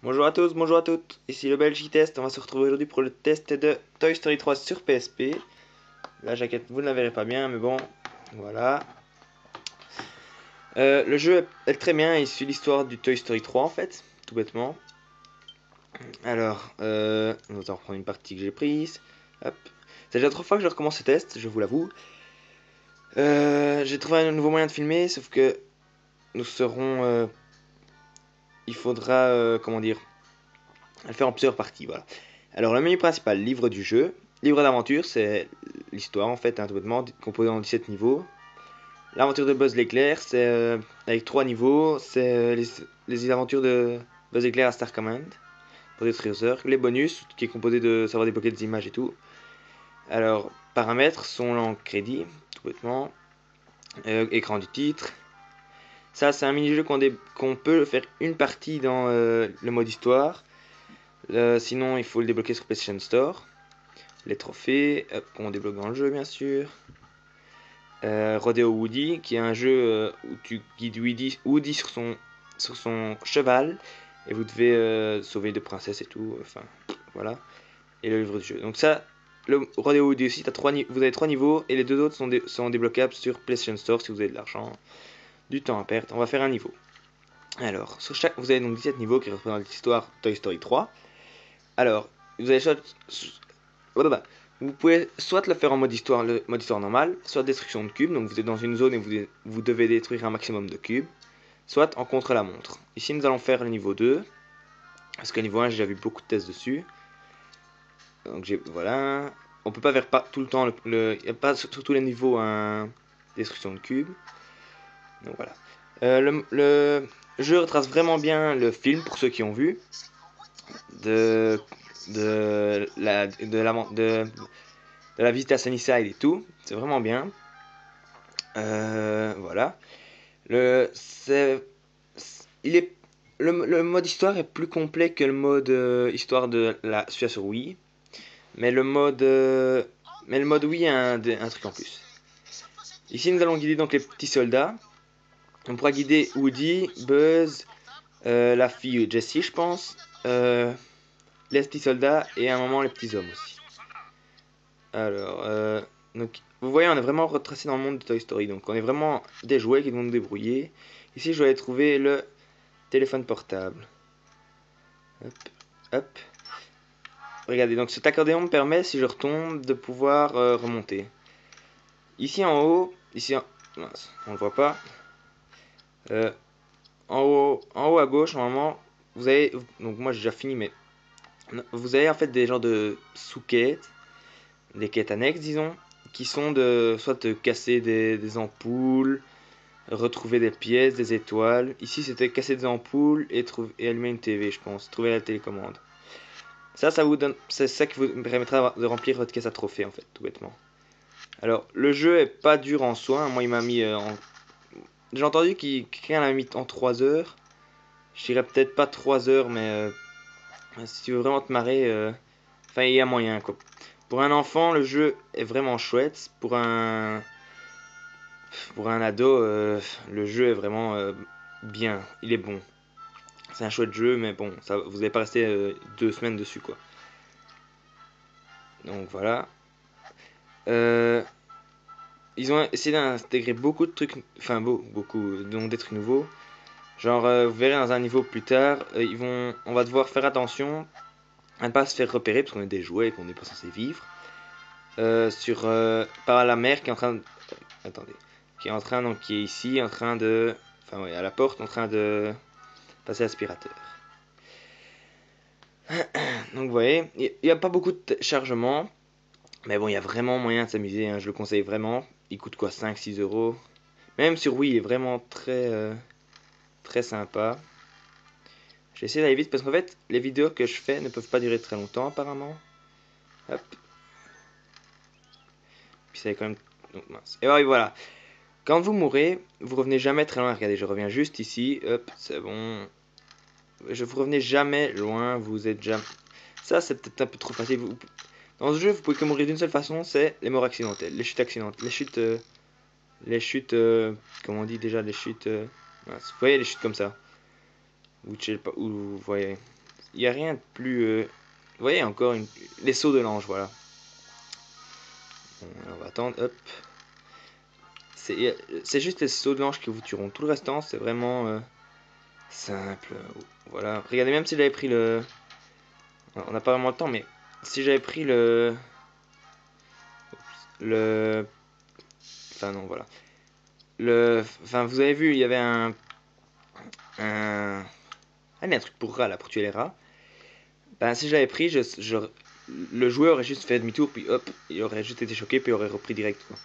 Bonjour à tous, bonjour à toutes, ici le Belge Test, on va se retrouver aujourd'hui pour le test de Toy Story 3 sur PSP. La jaquette, vous ne la verrez pas bien, mais bon, voilà. Le jeu est très bien, il suit l'histoire du Toy Story 3 en fait, tout bêtement. Alors, on va reprendre une partie que j'ai prise. Hop. C'est déjà 3 fois que je recommence ce test, je vous l'avoue. J'ai trouvé un nouveau moyen de filmer, sauf que nous serons... il faudra, comment dire, le faire en plusieurs parties, voilà. Alors, le menu principal, livre du jeu. Livre d'aventure, c'est l'histoire en fait, hein, tout bêtement, composé en 17 niveaux. L'aventure de Buzz l'éclair, c'est avec 3 niveaux. C'est les aventures de Buzz l'éclair à Star Command pour détruire Zurg. Les bonus, qui est composé de savoir débloquer des images et tout. Alors, paramètres, son langue crédit, tout bêtement. Écran du titre. Ça, c'est un mini-jeu qu'on peut faire une partie dans le mode histoire. Sinon, il faut le débloquer sur PlayStation Store. Les trophées, qu'on débloque dans le jeu, bien sûr. Rodeo Woody, qui est un jeu où tu guides Woody sur son cheval. Et vous devez sauver deux princesses et tout. Enfin, voilà. Et le livre du jeu. Donc ça, le Rodeo Woody aussi, vous avez 3 niveaux. Et les deux autres sont débloquables sur PlayStation Store si vous avez de l'argent. Du temps à perdre. On va faire un niveau. Alors, vous avez donc 17 niveaux qui représentent l'histoire Toy Story 3. Alors, vous avez vous pouvez soit le faire en mode histoire, le mode histoire normal, soit destruction de cubes, donc vous êtes dans une zone et vous devez détruire un maximum de cubes, soit en contre-la-montre. Ici nous allons faire le niveau 2, parce que le niveau 1 j'ai déjà vu beaucoup de tests dessus. Donc voilà, on peut pas faire pas tout le temps, il n'y a pas sur tous les niveaux un destruction de cubes. Donc voilà. Le jeu retrace vraiment bien le film pour ceux qui ont vu de la visite à Sunnyside et tout. C'est vraiment bien. Voilà. Le, c'est, il est, le mode histoire est plus complet que le mode histoire de la celui sur Wii. Mais le mode Wii a un truc en plus. Ici, nous allons guider donc les petits soldats. On pourra guider Woody, Buzz, la fille Jessie, je pense, les petits soldats et à un moment les petits hommes aussi. Alors, donc, vous voyez, on est vraiment retracé dans le monde de Toy Story. Donc, on est vraiment des jouets qui vont nous débrouiller. Ici, je vais aller trouver le téléphone portable. Hop, hop. Regardez, donc cet accordéon me permet, si je retombe, de pouvoir remonter. Ici en haut, mince, on le voit pas. Euh, en haut à gauche, normalement, vous avez, donc moi j'ai déjà fini, mais vous avez en fait des genres de sous-quêtes, des quêtes annexes, disons, qui sont de soit de casser des ampoules, retrouver des pièces, des étoiles. Ici, c'était casser des ampoules et allumer une TV, je pense. Trouver la télécommande. Ça vous donne, c'est ça qui vous permettra de remplir votre caisse à trophées, en fait, tout bêtement. Alors, le jeu est pas dur en soi. Moi, il m'a mis en. J'ai entendu qu'il quelqu'un l'a mis en 3 heures. Je dirais peut-être pas 3 heures, mais si tu veux vraiment te marrer, enfin, il y a moyen, quoi. Pour un enfant, le jeu est vraiment chouette. Pour un ado, le jeu est vraiment bien. Il est bon. C'est un chouette jeu, mais bon, ça, vous n'allez pas rester 2 semaines dessus, quoi. Donc voilà. Euh, Ils ont essayé d'intégrer beaucoup de trucs, enfin beaucoup, donc des trucs nouveaux. Genre, vous verrez dans un niveau plus tard, on va devoir faire attention à ne pas se faire repérer parce qu'on est des jouets et qu'on n'est pas censé vivre par la mère qui est en train de, attendez, qui est ici en train de, enfin ouais, à la porte en train de passer l'aspirateur. Donc vous voyez, il n'y a pas beaucoup de chargement, mais bon, il y a vraiment moyen de s'amuser, hein, je le conseille vraiment. Il coûte quoi, 5-6 euros. Même sur Wii, il est vraiment très sympa. Je vais essayer d'aller vite parce qu'en fait, les vidéos que je fais ne peuvent pas durer très longtemps apparemment. Hop. Puis ça est quand même. Donc, mince. Et voilà. Quand vous mourrez, vous revenez jamais très loin. Regardez, je reviens juste ici. Hop, c'est bon. Vous revenez jamais loin. Vous êtes jamais. Ça, c'est peut-être un peu trop facile. Dans ce jeu, vous pouvez que mourir d'une seule façon, c'est les morts accidentelles, les chutes accidentelles, comment on dit déjà, les chutes. Mince. Vous voyez les chutes comme ça. Ou vous voyez. il n'y a rien de plus... Vous voyez encore les sauts de l'ange, voilà. Bon, on va attendre, hop. C'est juste les sauts de l'ange qui vous tueront. Tout le restant, c'est vraiment simple. Voilà. Regardez, même si j'avais pris le... On n'a pas vraiment le temps, mais si j'avais pris le... Enfin, non, voilà. Enfin, vous avez vu, il y avait un... Ah, il y a un truc pour rats, là, pour tuer les rats. Ben, si je l'avais pris, le joueur aurait juste fait demi-tour, puis hop, il aurait juste été choqué, puis il aurait repris direct, quoi.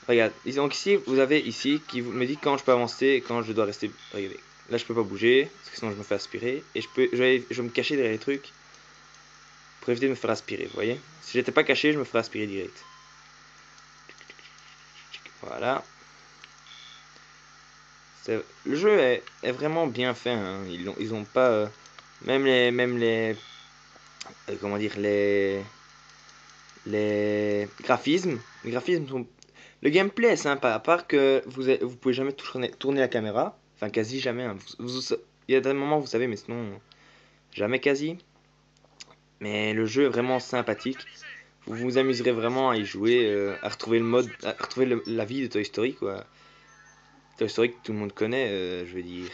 Regarde, donc ici, vous avez ici, qui me dit quand je peux avancer et quand je dois rester... Regardez, là je peux pas bouger, parce que sinon je me fais aspirer, et je vais me cacher derrière les trucs, pour éviter de me faire aspirer, vous voyez. Si j'étais pas caché, je me ferais aspirer direct. Voilà. Le jeu est vraiment bien fait, hein. Ils ont pas... même les comment dire, les graphismes sont... Le gameplay est sympa, à part que vous pouvez jamais tourner la caméra, enfin quasi jamais, hein. Il y a des moments, vous savez, mais sinon, jamais quasi. Mais le jeu est vraiment sympathique. Vous vous amuserez vraiment à y jouer, à retrouver le mode, à retrouver la vie de Toy Story, quoi. Toy Story que tout le monde connaît, je veux dire.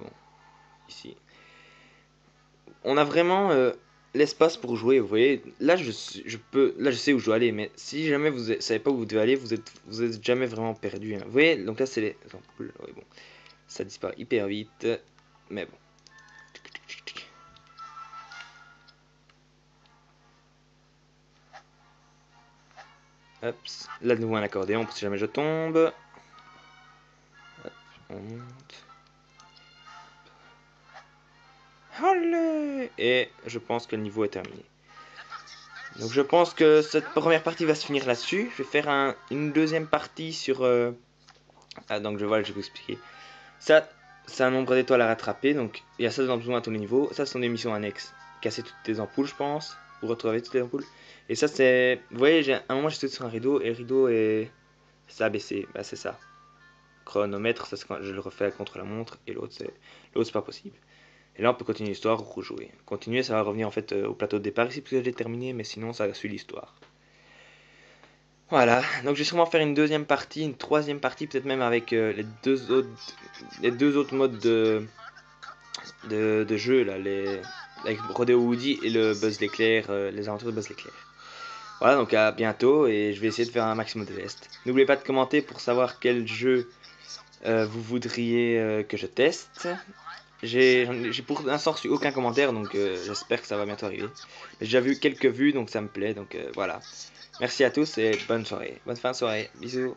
Bon, ici. On a vraiment l'espace pour jouer, vous voyez. Là, là, je sais où je dois aller, mais si jamais vous savez pas où vous devez aller, vous êtes jamais vraiment perdu, hein. Vous voyez, donc là, c'est les ampoules. Ouais, bon, ça disparaît hyper vite, mais bon. Hop, là de nouveau un accordéon pour si jamais je tombe. Hop, on monte. Allez! Et je pense que le niveau est terminé. Donc je pense que cette première partie va se finir là-dessus. Je vais faire une deuxième partie sur... Ah, donc je vais vous expliquer. Ça, c'est un nombre d'étoiles à rattraper. Donc il y a ça dans besoin à tous les niveaux. Ça, ce sont des missions annexes. Casser toutes les ampoules, je pense. Pour retrouver toutes les ampoules. Et ça, c'est... Vous voyez, à un moment, j'étais sur un rideau. Et le rideau est... Ça a baissé. Bah, c'est ça. Chronomètre, ça, c'est quand je le refais contre la montre. Et l'autre, c'est pas possible. Et là, on peut continuer l'histoire ou rejouer. Continuer, ça va revenir en fait au plateau de départ ici, parce que j'ai terminé, mais sinon, ça suit l'histoire. Voilà, donc je vais sûrement faire une deuxième partie, une troisième partie, peut-être même avec les deux autres modes de jeu, là, avec Rodeo Woody et le Buzz l'éclair, les aventures de Buzz l'éclair. Voilà, donc à bientôt, et je vais essayer de faire un maximum de tests. N'oubliez pas de commenter pour savoir quel jeu vous voudriez que je teste. J'ai pour l'instant reçu aucun commentaire, donc j'espère que ça va bientôt arriver. J'ai déjà vu quelques vues, donc ça me plaît, donc voilà. Merci à tous et bonne soirée. Bonne fin de soirée. Bisous.